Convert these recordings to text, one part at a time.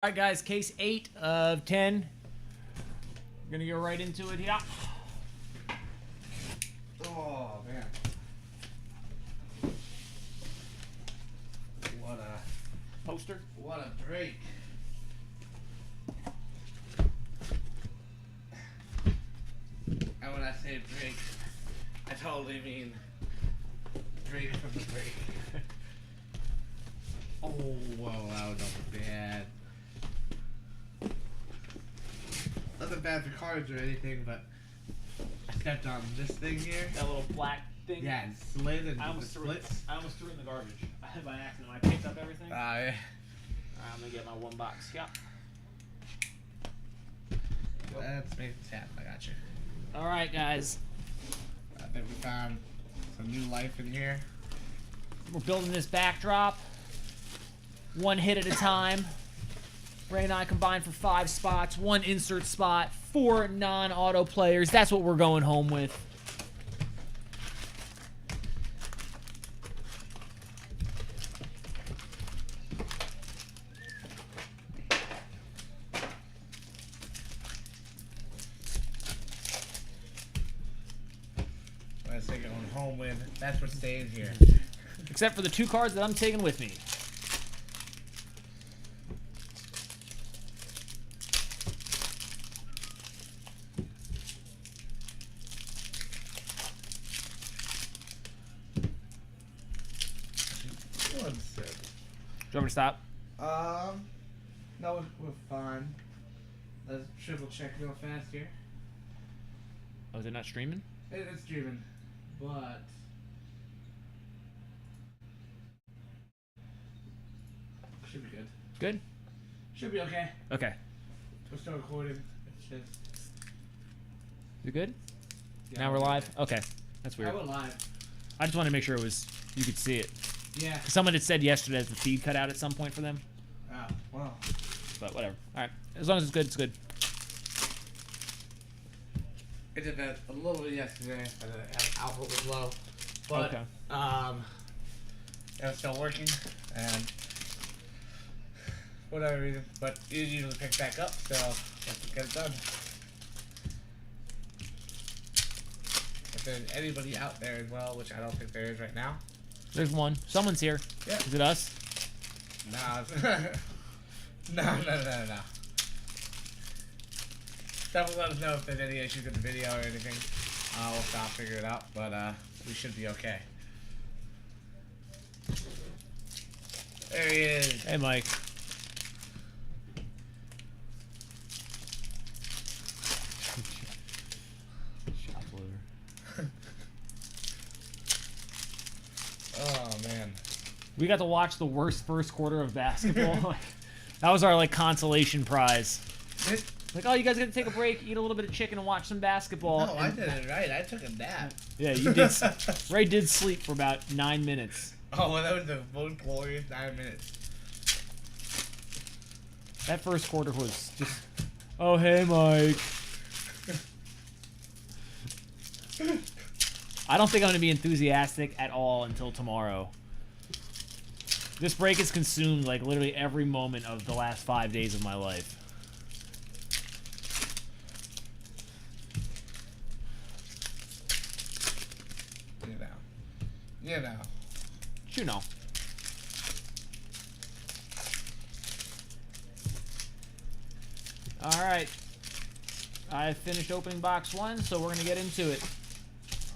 All right, guys, case 8 of 10. We're going to go right into it here. Oh, man. What a Poster. What a break. And when I say break, I totally mean break from the break. Oh, whoa, that was bad. Nothing bad for cards or anything, but I stepped on this thing here. That little black thing. Yeah, it slid and I the almost threw it splits. in the garbage by accident. I picked up everything. Yeah. All right, I'm going to get my one box. Yeah. Let's make the tap. I got you. All right, guys. I think we found some new life in here. We're building this backdrop. One hit at a time. Ray and I combined for 5 spots, 1 insert spot, 4 non-auto players. That's what we're going home with. When I say going home with, that's what's staying here. Except for the 2 cards that I'm taking with me. One sec. Do you want me to stop? No, we're fine. Let's triple check real fast here. Oh, is it not streaming? It's streaming, but should be good. Good? Should be okay. Okay. We're still recording. It's just You good? yeah, Now we're live? Okay. That's weird. We're live. I just wanted to make sure it was you could see it. Yeah. Someone had said yesterday that the feed cut out at some point for them. Oh, well. But whatever. All right. As long as it's good, it's good. It did that a little bit yesterday, and the output was low. But, Okay. it was still working, and whatever reason. But it usually picks back up, so let's get it done. If there's anybody out there as well, which I don't think there is right now. There's one. Someone's here. Yeah. Is it us? Nah. No. Definitely let us know if there's any issues with the video or anything. We'll stop, figure it out, but we should be okay. There he is. Hey, Mike. Oh man. We got to watch the worst first quarter of basketball. That was our like consolation prize. Like, oh, you guys got to take a break, eat a little bit of chicken, and watch some basketball. No, I did it right. I took a nap. Yeah, you did. Ray did sleep for about 9 minutes. Oh, well, that was the most glorious 9 minutes. That first quarter was just, oh, hey, Mike. I don't think I'm going to be enthusiastic at all until tomorrow. This break has consumed, like, literally every moment of the last 5 days of my life. You know. You know. All right. I finished opening box 1, so we're going to get into it.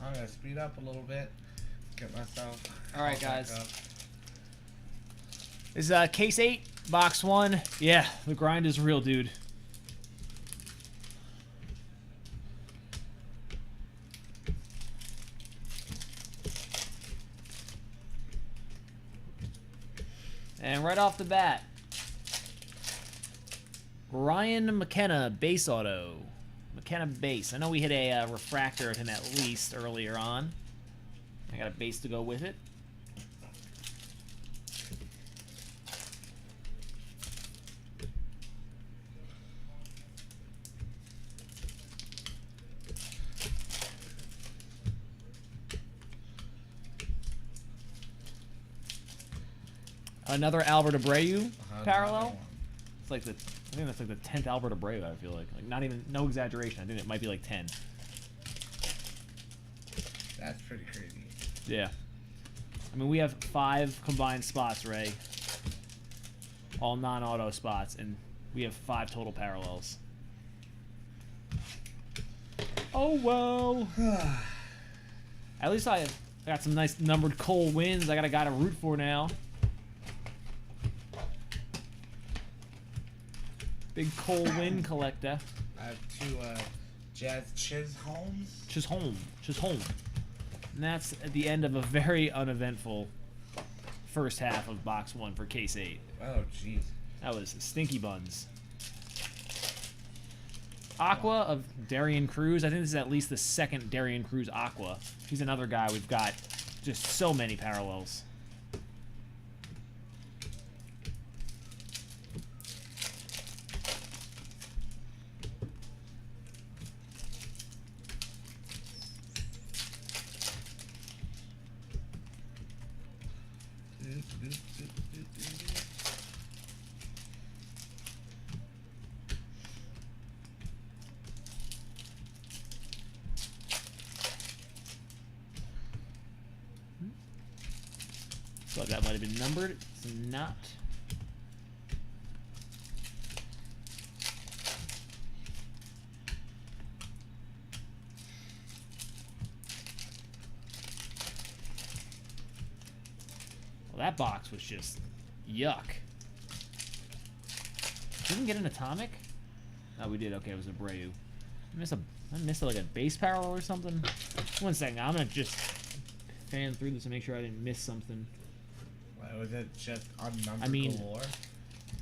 I'm going to speed up a little bit. Get myself. All right, guys. This is case 8, box 1. Yeah, the grind is real, dude. And right off the bat, Ryan McKenna, base auto. McKenna base. I know we hit a refractor of him at least earlier on. I got a base to go with it. Another Albert Abreu parallel. It's like I think that's like the 10th Albert Abreu. I feel like not even, no exaggeration. I think it might be like 10. That's pretty crazy. Yeah. I mean, we have 5 combined spots, Ray. All non-auto spots, and we have 5 total parallels. Oh well. At least I got some nice numbered Cole wins. I got a guy to root for now. Big Cole win collector. I have 2 Jazz Chisholms. Chisholm. And that's at the end of a very uneventful first half of box 1 for Case 8. Oh, jeez. That was stinky buns. Aqua of Darian Cruz. I think this is at least the second Darian Cruz Aqua. He's another guy we've got just so many parallels. Thought that might have been numbered. It's not. Well, that box was just yuck. Didn't get an atomic? Oh, we did. Okay, it was a Abreu. I missed like a base parallel or something. One second. I'm gonna just fan through this and make sure I didn't miss something. Why was it just unnumbered galore?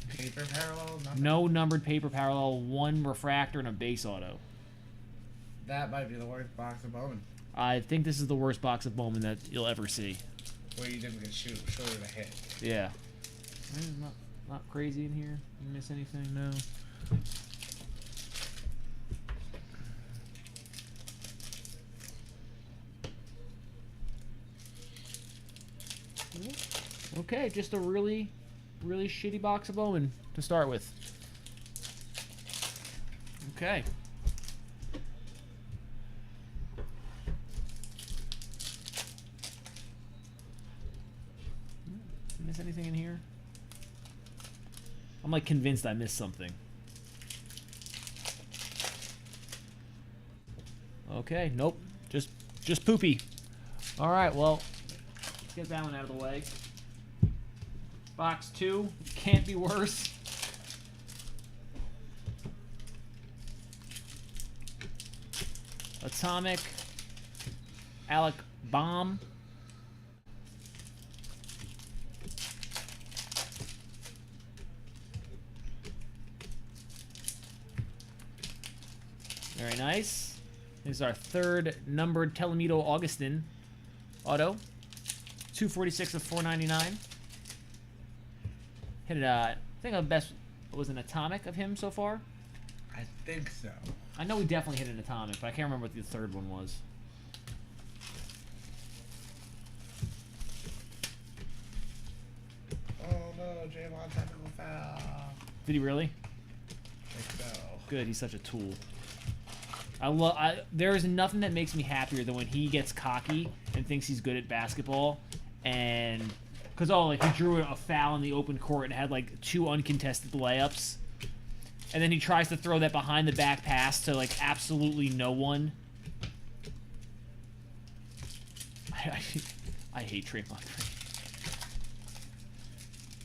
Paper parallel? Nothing? No numbered paper parallel, 1 refractor, and a base auto. That might be the worst box of Bowman. I think this is the worst box of Bowman that you'll ever see. Where you didn't get shorter to hit. Yeah. Not crazy in here. You miss anything? No. Okay, just a really shitty box of Bowman to start with. Okay. Miss anything in here? I'm like convinced I missed something. Okay, nope. Just poopy. All right, well, let's get that one out of the way. Box 2, can't be worse. Atomic, Alec Bomb. Very nice. This is our 3rd numbered Telemito Augustin auto. 246 of 499. Hit it, I think the best was an atomic of him so far. I think so. I know we definitely hit an atomic, but I can't remember what the 3rd one was. Oh no, Draymond technical foul. Did he really? I think so. Good, he's such a tool. There is nothing that makes me happier than when he gets cocky and thinks he's good at basketball, and because like he drew a foul in the open court and had like 2 uncontested layups, and then he tries to throw that behind the back pass to like absolutely no one. I hate Draymond Green.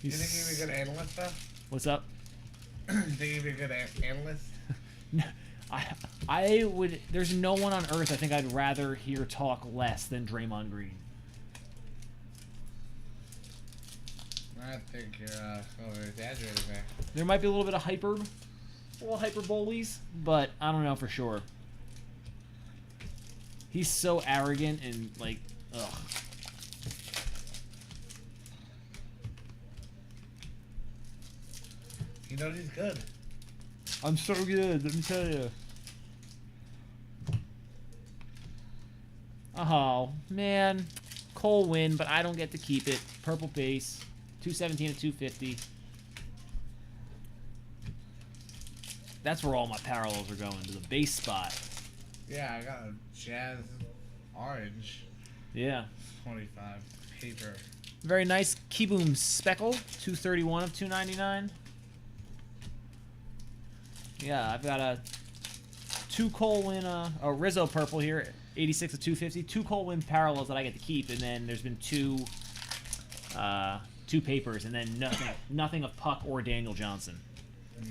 You think he'd be a good analyst though? What's up? Think he'd be a good analyst? No. I would. There's no one on earth I think I'd rather hear talk less than Draymond Green. I think you're over-exaggerating there. There might be a little bit of hyperboles, but I don't know for sure. He's so arrogant and like, ugh. He knows he's good. I'm so good, let me tell you. Oh, man. Cole win, but I don't get to keep it. Purple base. 217 to 250. That's where all my parallels are going, to the base spot. Yeah, I got a Jazz Orange. Yeah. 25 paper. Very nice Keyboom Speckle, 231 of 299. Yeah, I've got a 2 Colwyn, a Rizzo purple here, 86 of 250. 2 Colwyn parallels that I get to keep, and then there's been two papers, and then nothing of Puck or Daniel Johnson.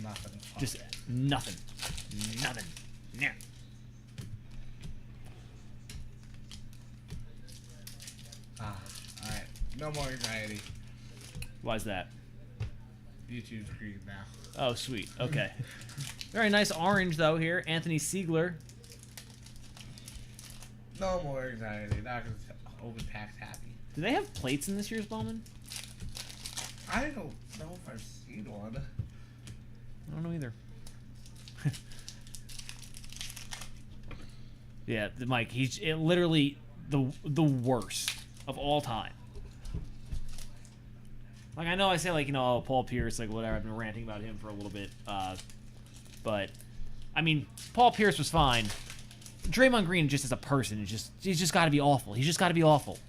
Nothing. Just nothing. Nothing. Yeah. Alright. No more anxiety. Why's that? YouTube's green now. Oh, sweet. Okay. Very nice orange, though, here. Anthony Siegler. No more anxiety. Not gonna open packs happy. Do they have plates in this year's Bowman? I don't know if I've seen one. I don't know either. Yeah, Mike, he's literally the worst of all time. Like, I know I say, like, you know, Paul Pierce, like, whatever, I've been ranting about him for a little bit, but, I mean, Paul Pierce was fine. Draymond Green, just as a person, he's just got to be awful. He's just got to be awful.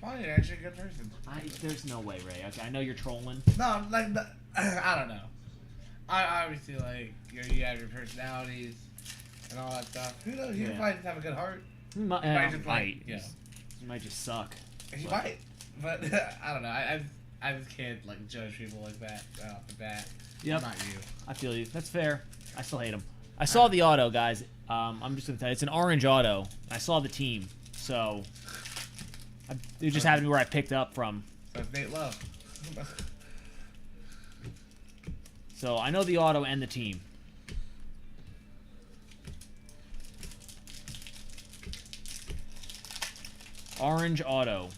Probably actually a good person. There's no way, Ray. Okay, I know you're trolling. No, like, I don't know. I obviously, like, you have your personalities and all that stuff. Who knows? He might just have a good heart. He might just might, yeah. He might just suck. He might, but I don't know. I just can't, like, judge people like that right off the bat. Yep. Not you. I feel you. That's fair. I still hate him. I saw the auto, guys. I'm just going to tell you, it's an orange auto. I saw the team, so it just happened to be where I picked up from. So it's Nate Love. So I know the auto and the team. Orange auto.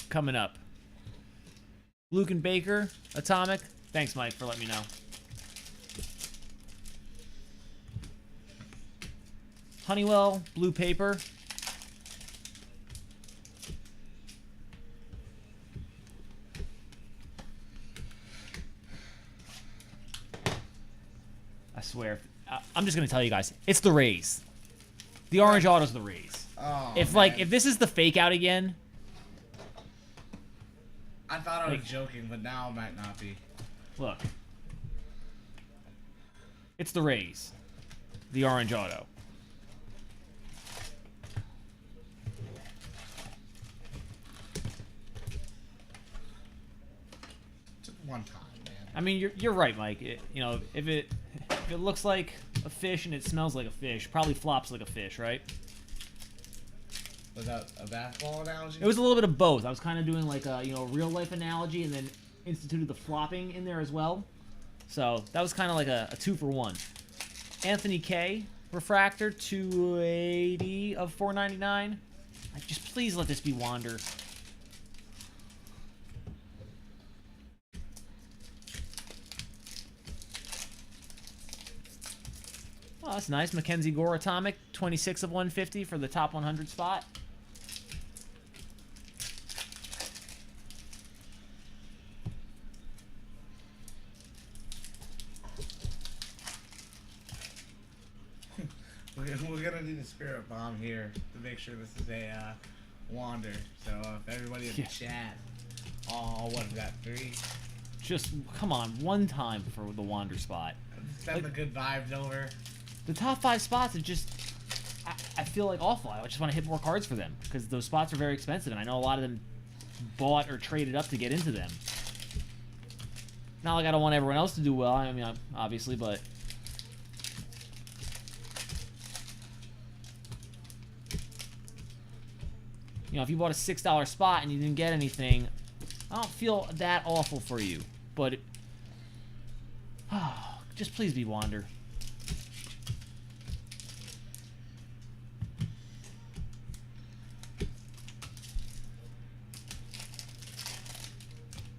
Coming up. Luke and Baker, Atomic. Thanks, Mike, for letting me know. Honeywell, blue paper. I swear. I'm just going to tell you guys. It's the Rays. The orange auto's the Rays. Oh, if this is the fake out again. I thought I was joking, but now it might not be. Look. It's the Rays. The orange auto. Just one time, man. I mean, you're right, Mike. You know, if it looks like a fish and it smells like a fish, probably flops like a fish, right? Was that a basketball analogy? It was a little bit of both. I was kind of doing like a real life analogy, and then instituted the flopping in there as well. So that was kind of like a 2-for-1. Anthony K. Refractor, 280 of 499. Just please let this be Wander. Oh, that's nice. Mackenzie Gore Atomic, 26 of 150 for the top 100 spot. We're gonna need a spirit bomb here to make sure this is a Wander. So if everybody in the chat, what is that, 3? Just come on, one time for the Wander spot. Send the good vibes over. The top 5 spots are just, I feel like awful. I just want to hit more cards for them because those spots are very expensive, and I know a lot of them bought or traded up to get into them. Not like I don't want everyone else to do well. I mean, obviously, but. You know, if you bought a $6 spot and you didn't get anything, I don't feel that awful for you. But, just please be Wander.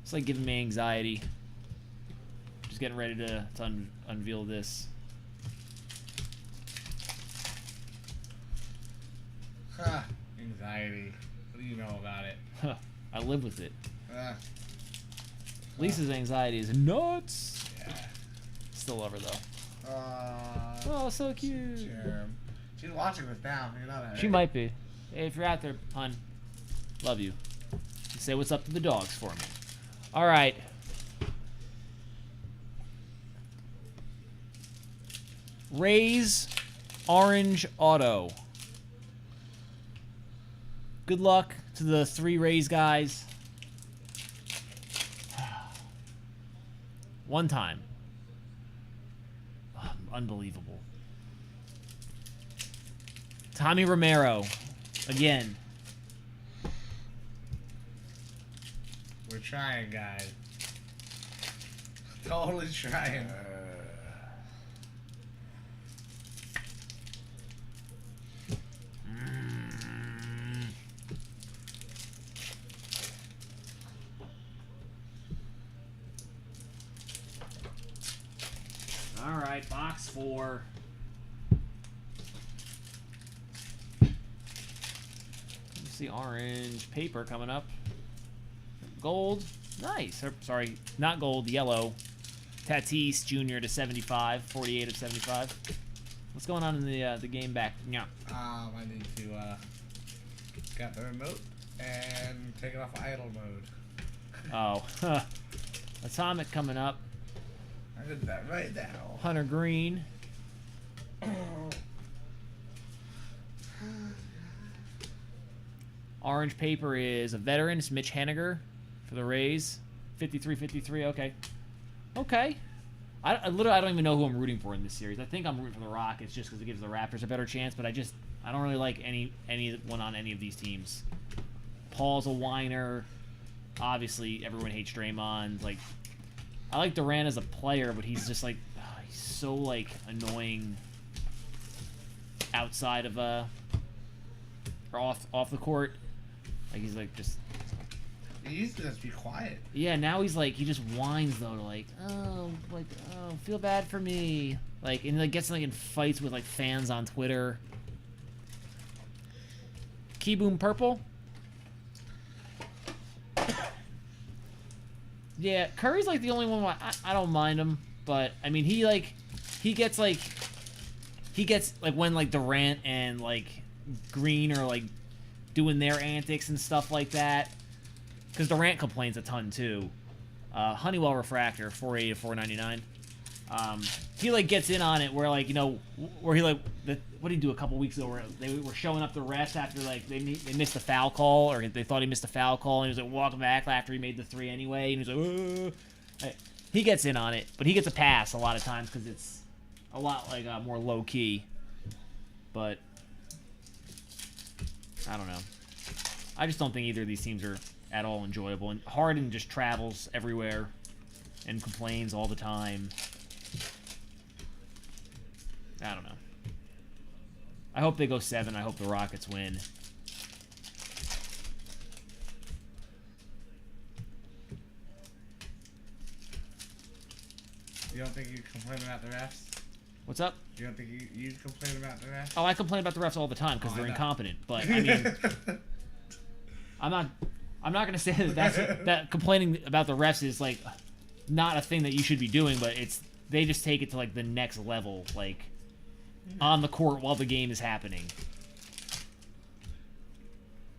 It's like giving me anxiety. Just getting ready to unveil this. Anxiety. What do you know about it? I live with it. Lisa's anxiety is nuts. Yeah. Still love her though. Oh, so cute. She's watching this now. You know that, right? She might be. Hey, if you're out there, hon, love you. Say what's up to the dogs for me. All right. Rays Orange Auto. Good luck to the 3 Rays guys. One time. Oh, unbelievable. Tommy Romero. Again. We're trying, guys. Totally trying. All right, box 4. You see orange paper coming up. Gold, nice. Sorry, not gold, yellow. Tatis Jr. to 75, 48 of 75. What's going on in the game back? Yeah. I need to get the remote and take it off idle mode. Oh, Atomic coming up. I did that right now. Hunter Green. Orange paper is a veteran. It's Mitch Haniger for the Rays. 53-53. Okay. Okay. I don't even know who I'm rooting for in this series. I think I'm rooting for the Rockets just because it gives the Raptors a better chance, but I don't really like anyone on any of these teams. Paul's a whiner. Obviously, everyone hates Draymond. Like, I like Durant as a player, but he's just like he's so like annoying outside of or off the court. Like he's like just. He used to just be quiet. Yeah, now he's like he just whines though, to like feel bad for me, like, and like gets like in fights with like fans on Twitter. Keyboom purple. Yeah, Curry's like the only one I don't mind him, but I mean he gets when like Durant and like Green are like doing their antics and stuff like that, because Durant complains a ton too. Honeywell refractor 480 to 499. He like gets in on it where like where he like what did he do a couple weeks ago where they were showing up the rest after like they missed a foul call, or they thought he missed a foul call, and he was like walking back after he made the 3 anyway, and he was like he gets in on it, but he gets a pass a lot of times because it's a lot like more low key. But I don't know. I just don't think either of these teams are at all enjoyable, and Harden just travels everywhere and complains all the time. I don't know. I hope they go 7. I hope the Rockets win. You don't think you complain about the refs? What's up? You don't think you complain about the refs? Oh, I complain about the refs all the time because they're incompetent. But I mean, I'm not gonna say that complaining about the refs is like not a thing that you should be doing, but they just take it to like the next level, like on the court while the game is happening.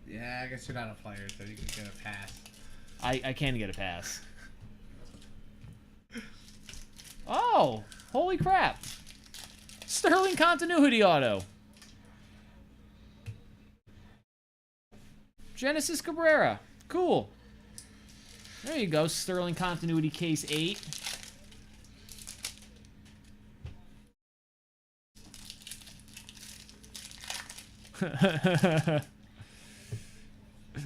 Yeah, I guess you're not a player, so you can get a pass. I can get a pass. Oh, holy crap. Sterling continuity auto. Genesis Cabrera. Cool. There you go, Sterling continuity case 8.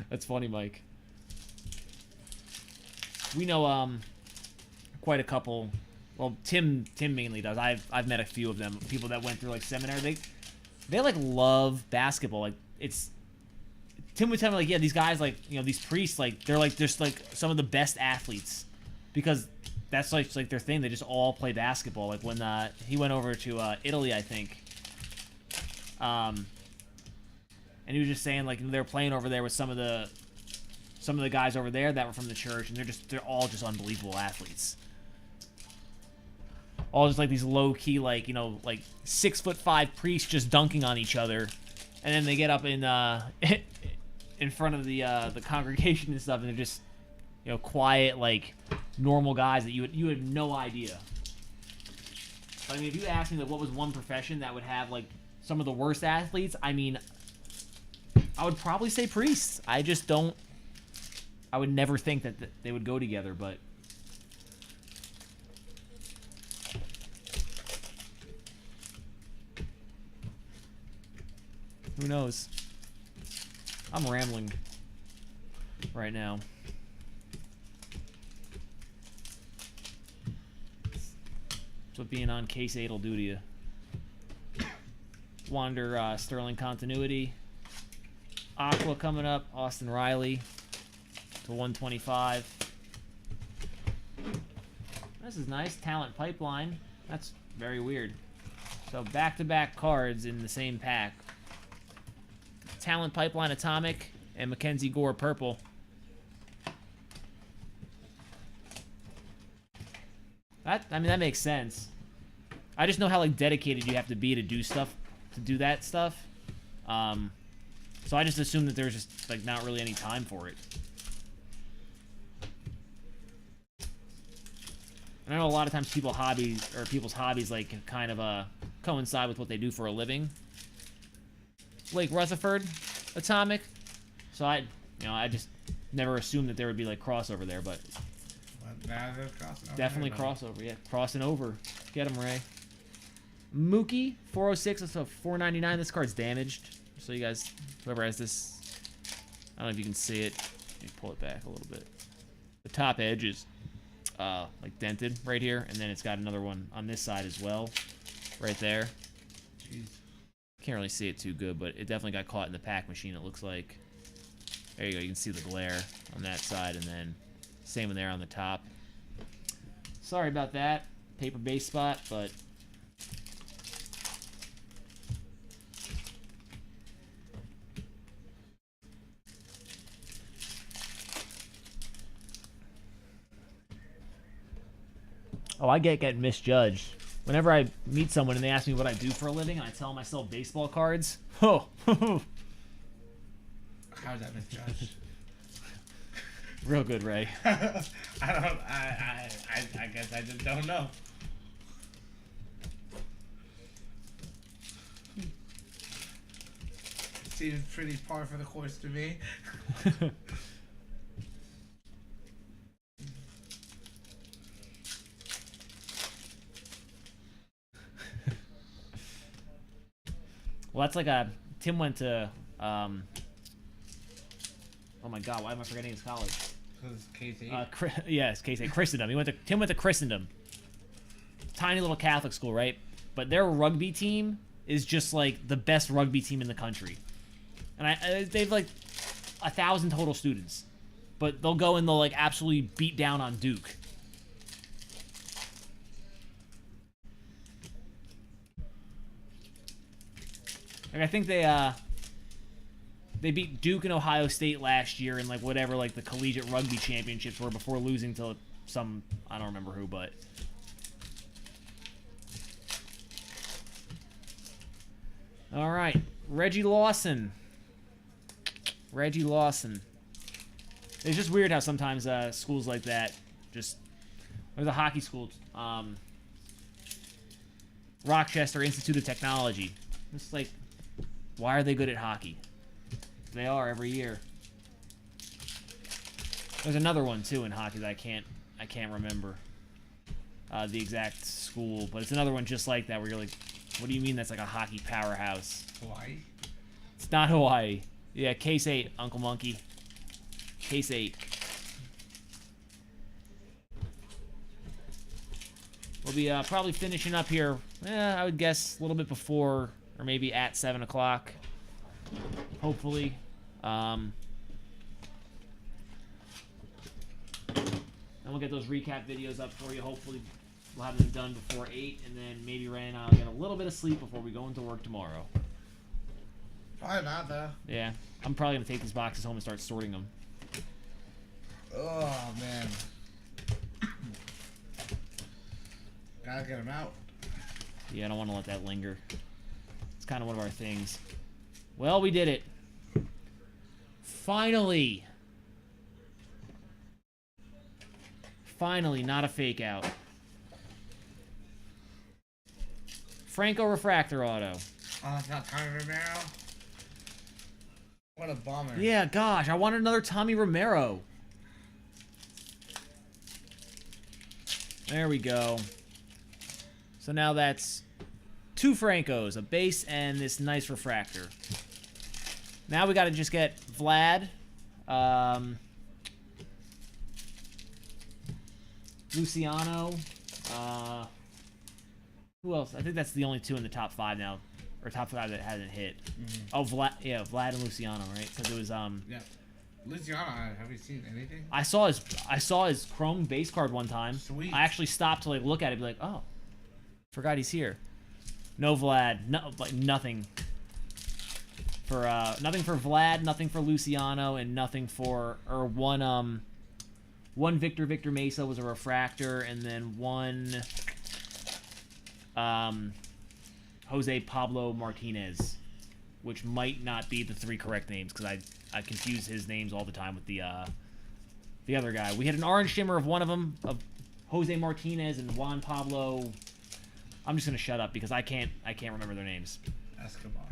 That's funny, Mike. We know quite a couple. Well, Tim mainly does. I've met a few of them. People that went through like seminary. They like love basketball. Like Tim would tell me like, yeah, these guys like these priests like they're like just like some of the best athletes because that's like their thing. They just all play basketball. Like when he went over to Italy, I think. And he was just saying like they were playing over there with some of the some of the guys over there that were from the church, and they're all just unbelievable athletes. All just like these low-key, like, you know, like 6'5" priests just dunking on each other, and then they get up in in front of the congregation and stuff, and they're just, you know, quiet, like normal guys that you had no idea. I mean, if you asked me like what was one profession that would have like some of the worst athletes, I mean, I would probably say priests. I just don't. I would never think that they would go together, but. Who knows? I'm rambling right now. That's what being on Case 8 will do to you. Wander Sterling continuity. Aqua coming up. Austin Riley to 125. This is nice. Talent pipeline. That's very weird. So back-to-back cards in the same pack. Talent pipeline atomic and Mackenzie Gore purple. I mean, that makes sense. I just know how like dedicated you have to be to do stuff, to do that stuff. So I just assumed that there's just like not really any time for it. And I know a lot of times people's hobbies like kind of coincide with what they do for a living. Lake Rutherford atomic. So I just never assumed that there would be like crossover there, but now there's crossover. Definitely crossover, yeah. Crossing over. Get him, Ray. Mookie, 406, that's a 499. This card's damaged. So you guys, whoever has this, I don't know if you can see it. Let me pull it back a little bit. The top edge is like dented right here, and then it's got another one on this side as well, right there. Jeez. Can't really see it too good, but it definitely got caught in the pack machine, it looks like. There you go, you can see the glare on that side, and then same one there on the top. Sorry about that, paper base spot, but oh, I get misjudged. Whenever I meet someone and they ask me what I do for a living, and I tell them I sell baseball cards. Oh, how's that misjudged? Real good, Ray. I guess I just don't know. Seems pretty par for the course to me. Well, that's like Tim went to, oh my God, why am I forgetting his college? Because Case 8. Yes, Case 8, Christendom. Tim went to Christendom. Tiny little Catholic school, right? But their rugby team is just like the best rugby team in the country. And they've like 1,000 total students. But they'll go and they'll like absolutely beat down on Duke. Like I think they beat Duke and Ohio State last year in like whatever like the collegiate rugby championships were before losing to some, I don't remember who, but all right, Reggie Lawson. It's just weird how sometimes schools like that just, there's a hockey school, Rochester Institute of Technology. It's like, why are they good at hockey? They are every year. There's another one too in hockey that I can't remember the exact school, but it's another one just like that where you're like, what do you mean that's like a hockey powerhouse? Hawaii? It's not Hawaii. Yeah, Case 8, Uncle Monkey. Case 8. We'll be probably finishing up here, I would guess a little bit before or maybe at 7 o'clock. Hopefully. And we'll get those recap videos up for you. Hopefully we'll have them done before 8, and then maybe Ray and I will get a little bit of sleep before we go into work tomorrow. Probably not, though. Yeah, I'm probably going to take these boxes home and start sorting them. Oh, man. Gotta get him out. Yeah, I don't want to let that linger. It's kind of one of our things. Well, we did it. Finally. Finally, not a fake out. Franco Refractor Auto. Oh, it's not Tommy Romero. What a bummer. Yeah, gosh, I wanted another Tommy Romero. There we go. So now that's 2 Francos, a base, and this nice refractor. Now we got to just get Vlad, Luciano, who else? I think that's the only 2 in the top 5 now, or top 5 that hasn't hit. Mm-hmm. Oh, Vlad and Luciano, right? Because it was Yeah. Luciano, have you seen anything? I saw his Chrome base card one time. Sweet. I actually stopped to like look at it and be like, oh, forgot he's here. No Vlad, no, like nothing for Vlad, nothing for Luciano, and nothing for one Victor Mesa was a refractor, and then one Jose Pablo Martinez, which might not be the 3 correct names because I confuse his names all the time with the other guy. We had an orange shimmer of one of them, of Jose Martinez and Juan Pablo. I'm just gonna shut up because I can't remember their names. Escobar.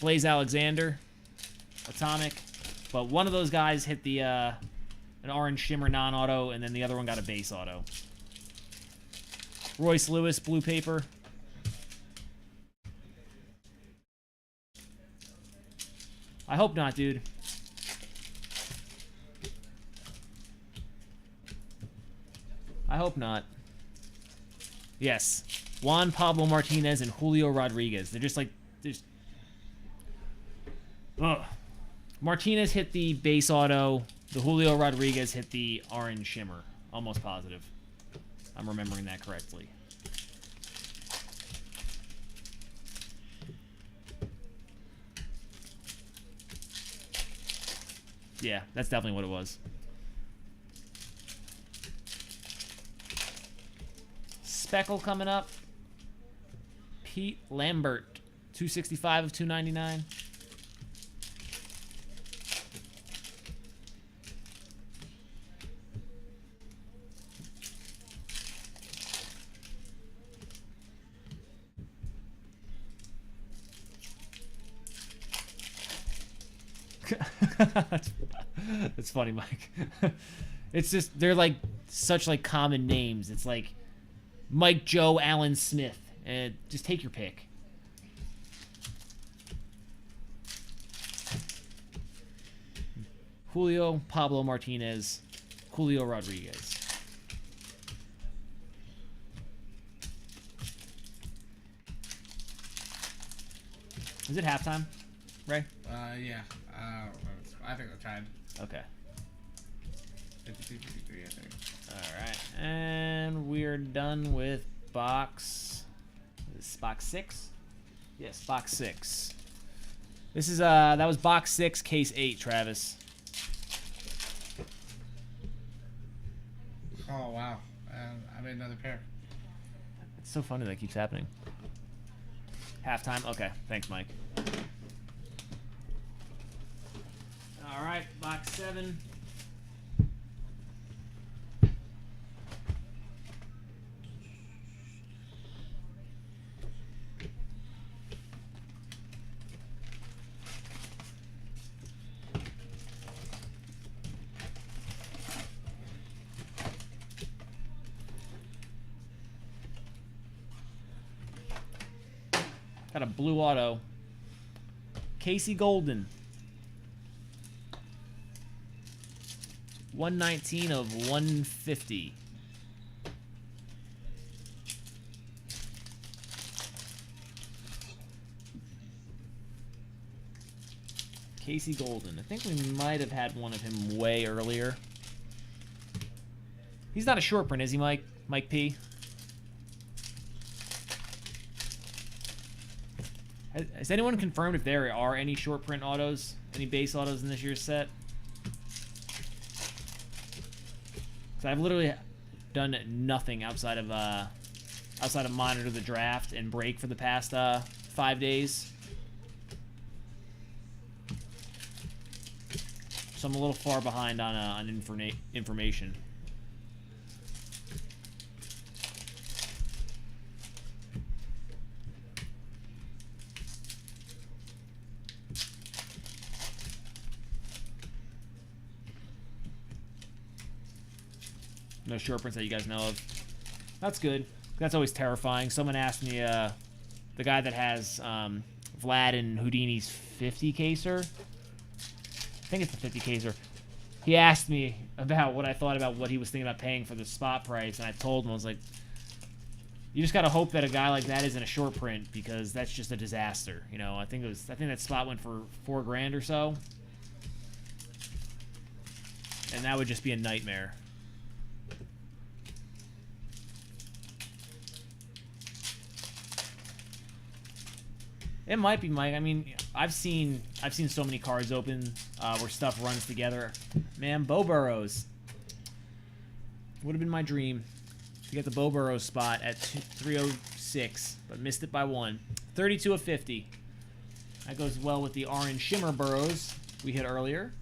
Blaze Alexander, Atomic, but one of those guys hit the an orange shimmer non-auto, and then the other one got a base auto. Royce Lewis, blue paper. I hope not, dude. I hope not. Yes. Juan Pablo Martinez and Julio Rodriguez. They're just like... Ugh. Martinez hit the base auto. The Julio Rodriguez hit the orange shimmer. Almost positive. I'm remembering that correctly. Yeah, that's definitely what it was. Speckle coming up. Pete Lambert, 265 of 299. That's funny, Mike. It's just they're like such like common names. It's like Mike Joe Allen Smith. And just take your pick. Julio Pablo Martinez, Julio Rodriguez. Is it halftime, Ray? Yeah. I think I tried. Okay. 52, 53, I think. Alright. And we're done with box... Is this box 6? Yes, box 6. This is, that was box 6, case 8, Travis. Oh, wow. I made another pair. It's so funny that keeps happening. Halftime? Okay. Thanks, Mike. Alright, box 7. Got a blue auto. Casey Golden. 119 of 150. Casey Golden. I think we might have had one of him way earlier. He's not a short print, is he, Mike? Mike P? Has anyone confirmed if there are any short print autos, any base autos in this year's set? So I've literally done nothing outside of monitor the draft and break for the past 5 days. So I'm a little far behind on information. No short prints that you guys know of. That's good. That's always terrifying. Someone asked me, the guy that has Vlad and Houdini's 50 caser. I think it's the 50 caser. He asked me about what I thought about what he was thinking about paying for the spot price, and I told him, I was like, you just gotta hope that a guy like that isn't a short print, because that's just a disaster. You know, I think that spot went for $4 grand or so, and that would just be a nightmare. It might be, Mike. I mean, I've seen so many cards open where stuff runs together. Man, Bo Burrows would have been my dream to get the Bo Burrows spot at 306, but missed it by 1. 32 of 50. That goes well with the orange shimmer Burrows we hit earlier.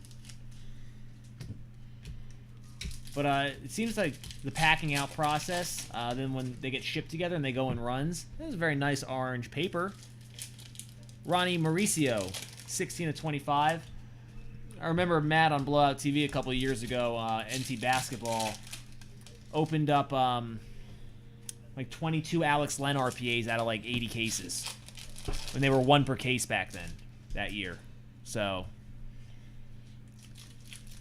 But it seems like the packing out process, then when they get shipped together and they go in runs, this is a very nice orange paper. Ronnie Mauricio, 16 of 25. I remember Matt on Blowout TV a couple of years ago, NT Basketball, opened up like 22 Alex Len RPAs out of like 80 cases. When they were 1 per case back then, that year. So,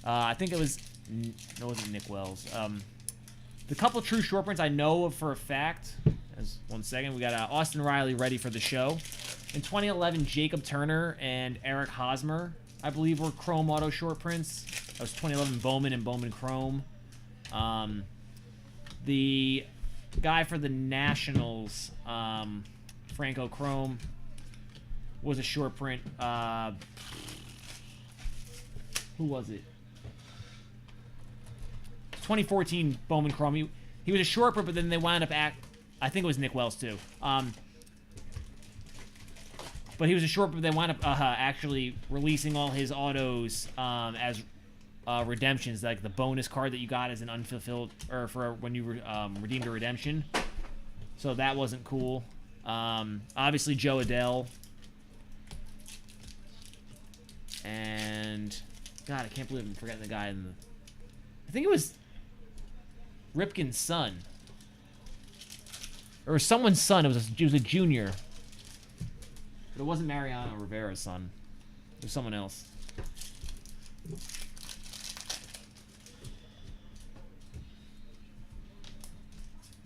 I think it was, no, it wasn't Nick Wells. The couple true short prints I know of for a fact, one second, we got Austin Riley ready for the show. In 2011, Jacob Turner and Eric Hosmer, I believe, were Chrome Auto short prints. That was 2011 Bowman and Bowman Chrome. The guy for the Nationals, Franco Chrome, was a short print. Who was it? 2014 Bowman Chrome. He was a short print, but then they wound up I think it was Nick Wells too. But he was a short, but they wound up actually releasing all his autos as redemptions, like the bonus card that you got as an unfulfilled, or for when you redeemed a redemption. So that wasn't cool. Obviously Joe Adele. And God, I can't believe I'm forgetting the guy in the. I think it was Ripken's son, or someone's son. It was a junior. But it wasn't Mariano Rivera's son. It was someone else.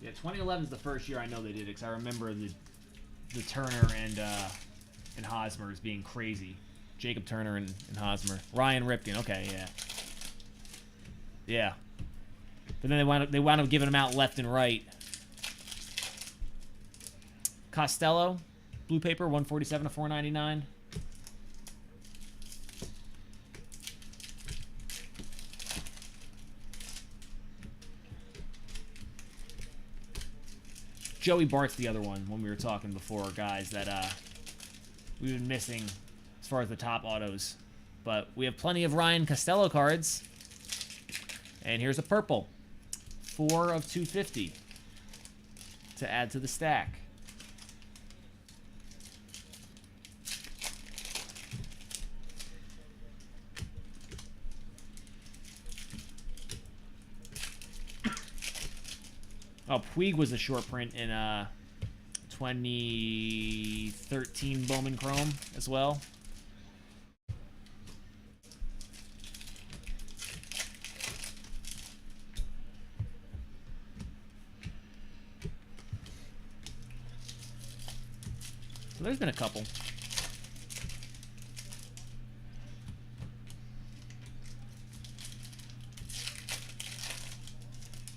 Yeah, 2011 is the first year I know they did it, because I remember the Turner and Hosmer as being crazy. Jacob Turner and Hosmer. Ryan Ripken, okay, yeah. Yeah. But then they wound up giving them out left and right. Costello. Blue paper, 147 to 499. Joey Bart's the other one when we were talking before, guys, that we've been missing as far as the top autos. But we have plenty of Ryan Costello cards. And here's a purple. 4 of 250 to add to the stack. Oh, Puig was a short print in 2013 Bowman Chrome as well. So there's been a couple.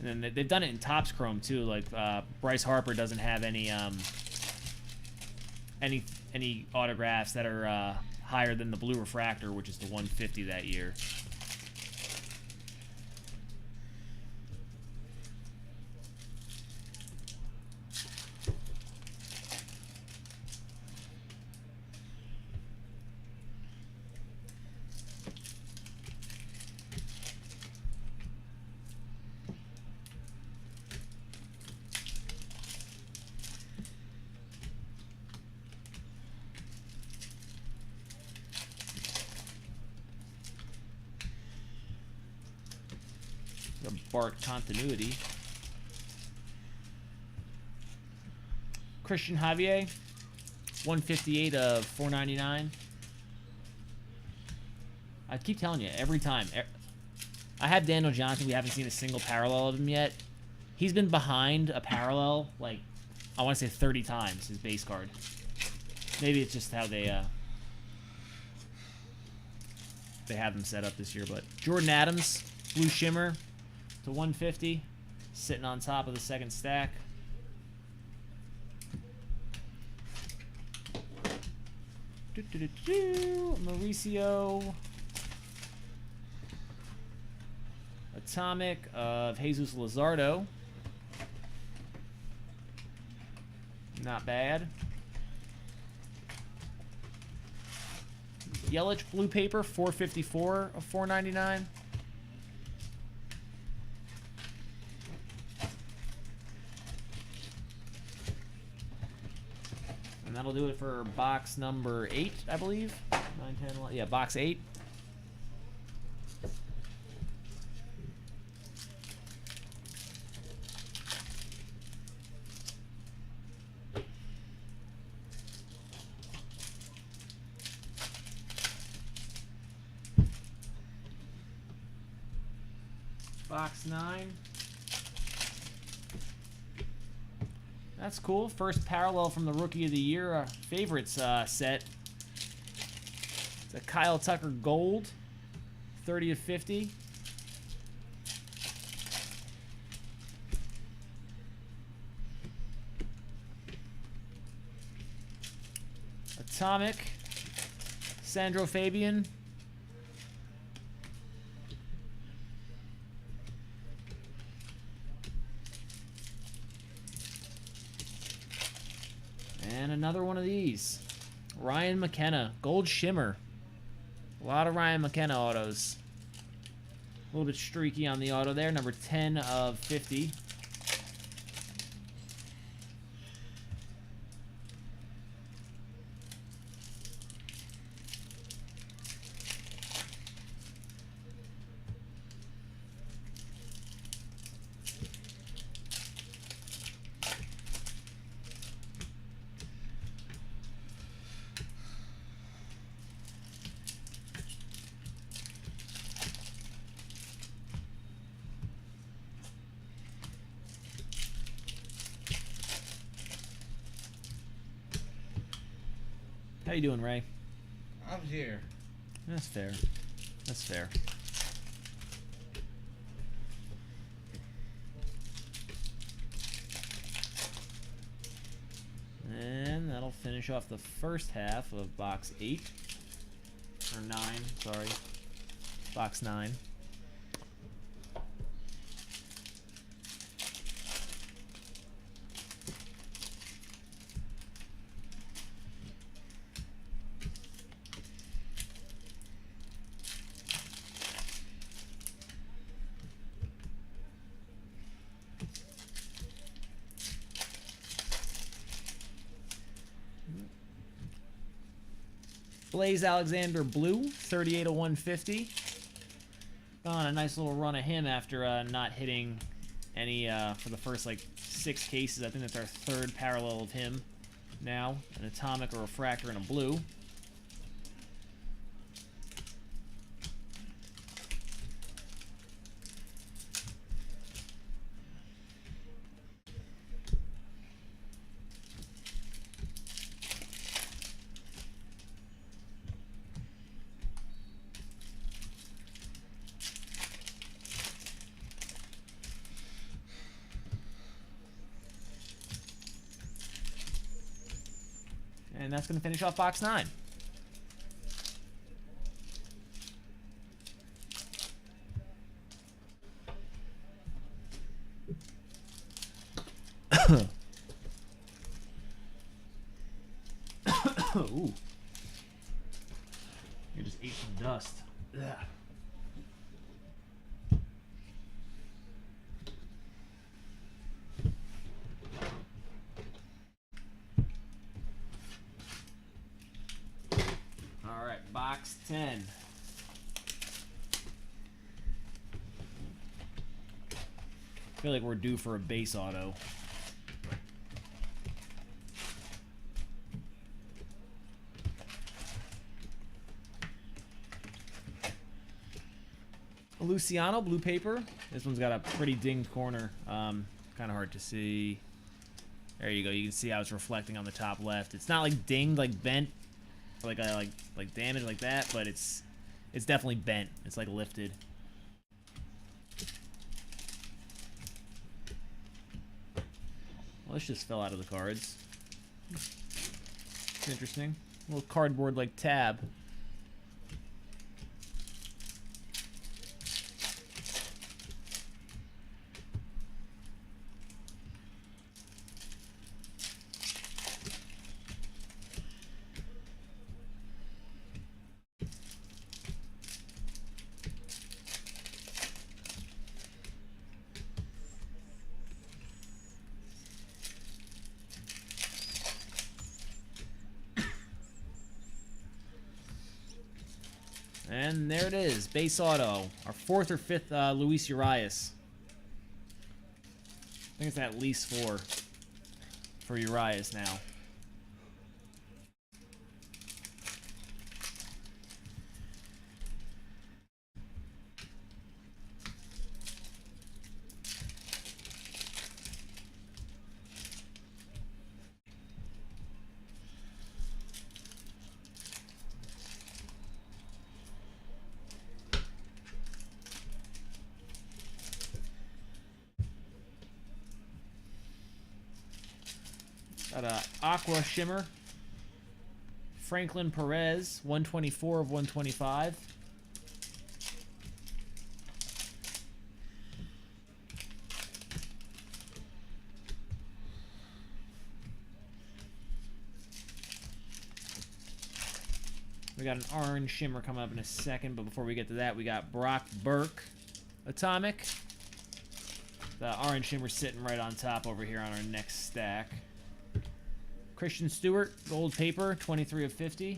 And then they've done it in Topps Chrome too. Like Bryce Harper doesn't have any autographs that are higher than the blue refractor, which is the 150 that year. Bart continuity. Christian Javier, 158 of 499. I keep telling you, every time. I have Daniel Johnson. We haven't seen a single parallel of him yet. He's been behind a parallel, like, I want to say 30 times, his base card. Maybe it's just how they have them set up this year. But Jordan Adams, Blue Shimmer to 150, sitting on top of the second stack. Mauricio. Atomic of Jesus Luzardo. Not bad. Yelich blue paper, 454 of 499. And that'll do it for box number 8, I believe. 9, 10, 11. Yeah, box 8. Box 9. That's cool. First parallel from the Rookie of the Year favorites set. It's a Kyle Tucker Gold, 30 of 50. Atomic, Sandro Fabian. And another one of these. Ryan McKenna, Gold Shimmer. A lot of Ryan McKenna autos. A little bit streaky on the auto there. Number 10 of 50. How you doing, Ray? I'm here. That's fair. That's fair. And that'll finish off the first half of box 8. Or 9, sorry. Box 9. Blaze Alexander Blue, 38 of 150. On a nice little run of him after not hitting any for the first like 6 cases. I think that's our 3rd parallel of him now. An Atomic, a Refractor, and a Blue. And that's going to finish off box 9. Ooh. You just ate some dust. Ugh. Box 10. I feel like we're due for a base auto. Luciano, blue paper. This one's got a pretty dinged corner. Kind of hard to see. There you go. You can see how it's reflecting on the top left. It's not like dinged, like bent, or like damaged like that, but it's definitely bent. It's like lifted. Well, this just fell out of the cards. It's interesting. A little cardboard like tab. And there it is, base auto. Our 4th or 5th Luis Urias. I think it's at least 4 for Urias now. Got a Aqua Shimmer. Franklin Perez, 124 of 125. We got an orange shimmer coming up in a second, but before we get to that, we got Brock Burke Atomic. The orange shimmer sitting right on top over here on our next stack. Christian Stewart, gold paper, 23 of 50.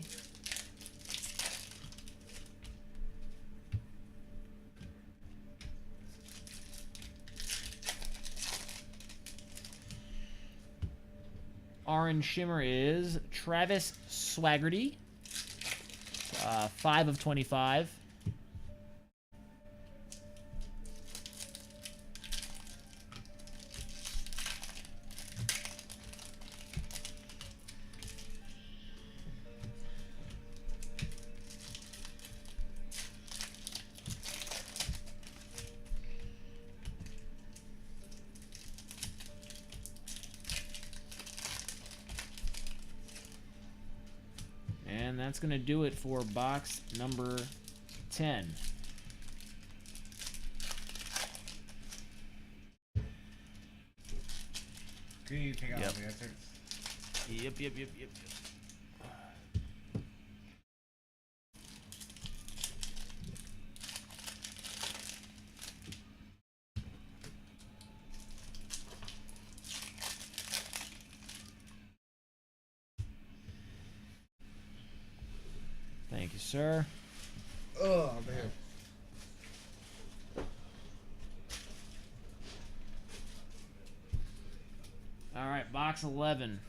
Orange shimmer is Travis Swaggerty, 5 of 25. And that's going to do it for box number 10. Can you take out Yep. all the answers? Yep. Thank you, sir. Oh, man. All right, box 11.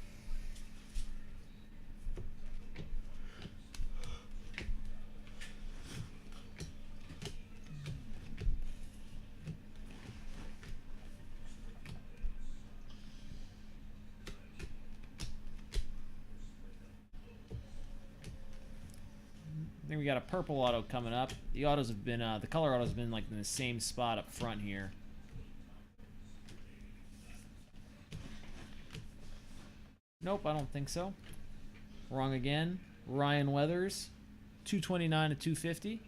I think we got a purple auto coming up. The autos have been, the color autos have been like in the same spot up front here. Nope, I don't think so. Wrong again. Ryan Weathers, 229 to 250.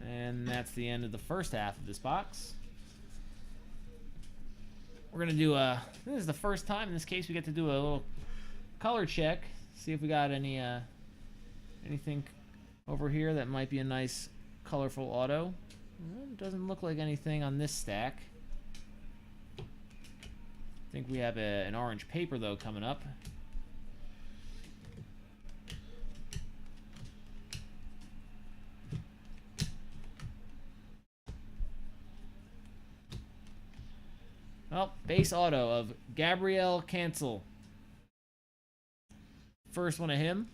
And that's the end of the first half of this box. we're gonna do a. This is the first time in this case we get to do a little color check. See if we got any anything over here that might be a nice colorful auto. Doesn't look like anything on this stack. I think we have an orange paper though coming up. Well, base auto of Gabriel Cancel. First one of him.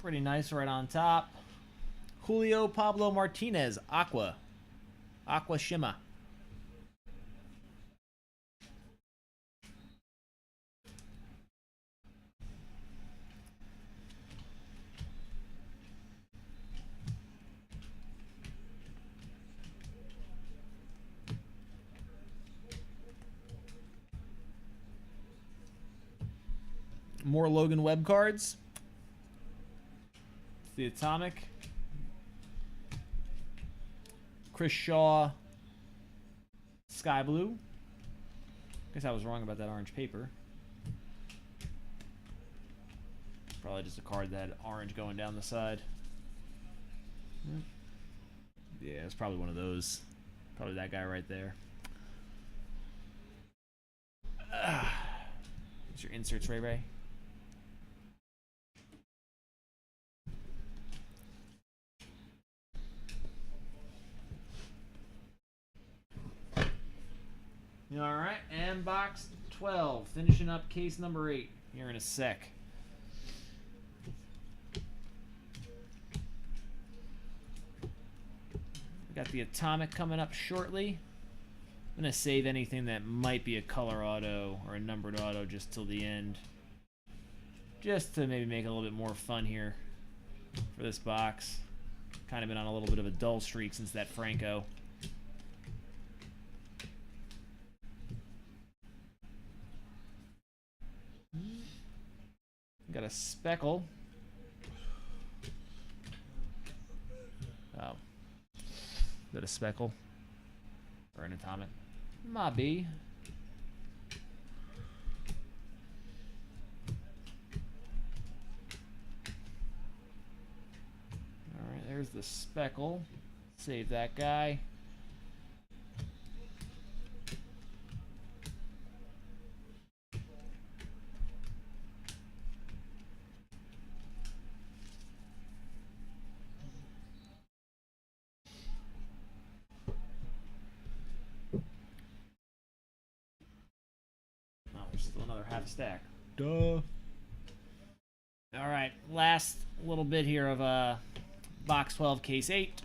Pretty nice right on top. Julio Pablo Martinez, Aqua. Aqua Shima. More Logan Webb cards. The Atomic. Chris Shaw. Sky Blue. Guess I was wrong about that orange paper. Probably just a card that had orange going down the side. Yeah, it's probably one of those. Probably that guy right there. What's your inserts, Ray Ray? All right, and box 12, finishing up case number 8 here in a sec. We got the Atomic coming up shortly. I'm going to save anything that might be a color auto or a numbered auto just till the end. Just to maybe make it a little bit more fun here for this box. Kind of been on a little bit of a dull streak since that Franco. Got a speckle. Oh. Is that a speckle? Or an Atomic? Might be. Alright, there's the speckle. Save that guy. Still another half stack. Duh. All right, last little bit here of box 12, case 8.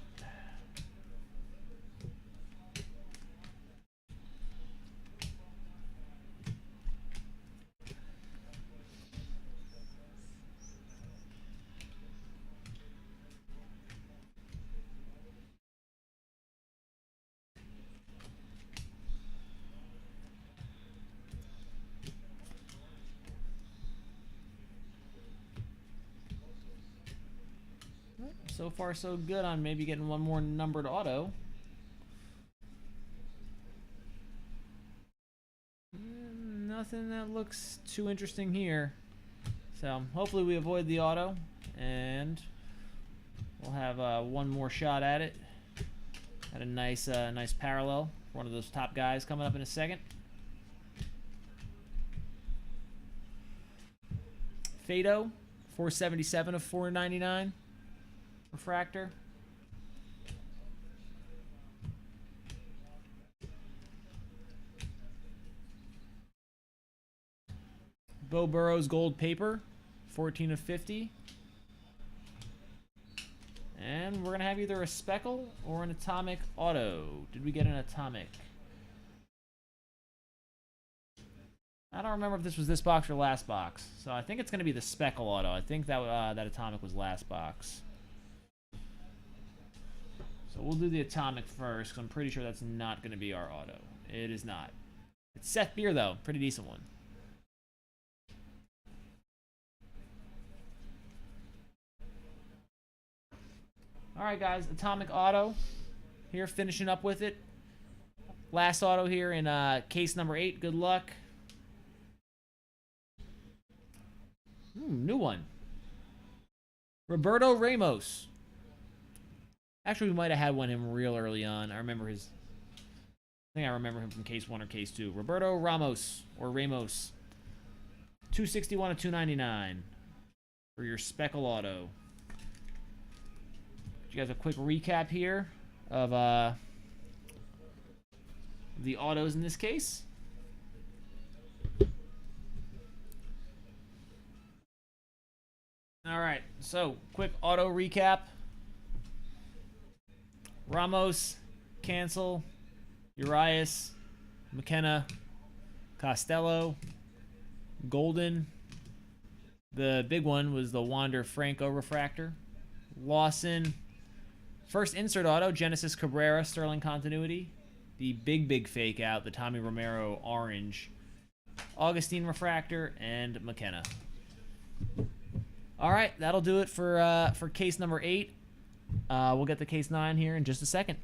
So far, so good on maybe getting one more numbered auto. Nothing that looks too interesting here. So hopefully we avoid the auto, and we'll have one more shot at it. Had a nice, nice parallel for one of those top guys coming up in a second. Fado, 477 of 499. Refractor. Bo Burrow's gold paper, 14 of 50. And we're going to have either a speckle or an Atomic auto. Did we get an Atomic? I don't remember if this was this box or last box. So I think it's going to be the Speckle auto. I think that that Atomic was last box. So we'll do the Atomic first, because I'm pretty sure that's not going to be our auto. It is not. It's Seth Beer, though. Pretty decent one. All right, guys. Atomic auto. Here, finishing up with it. Last auto here in case number 8. Good luck. New one. Roberto Ramos. Actually, we might have had one him real early on. I remember his... I think I remember him from case 1 or case 2. Roberto Ramos, or Ramos. 261 to 299 for your Speckle auto. You guys a quick recap here of the autos in this case. All right, so quick auto recap. Ramos, Cancel, Urias, McKenna, Costello, Golden. The big one was the Wander Franco refractor. Lawson. First insert auto, Genesis Cabrera, Sterling Continuity. The big fake out, the Tommy Romero orange. Augustine refractor, and McKenna. All right, that'll do it for case number 8. We'll get to case 9 here in just a second.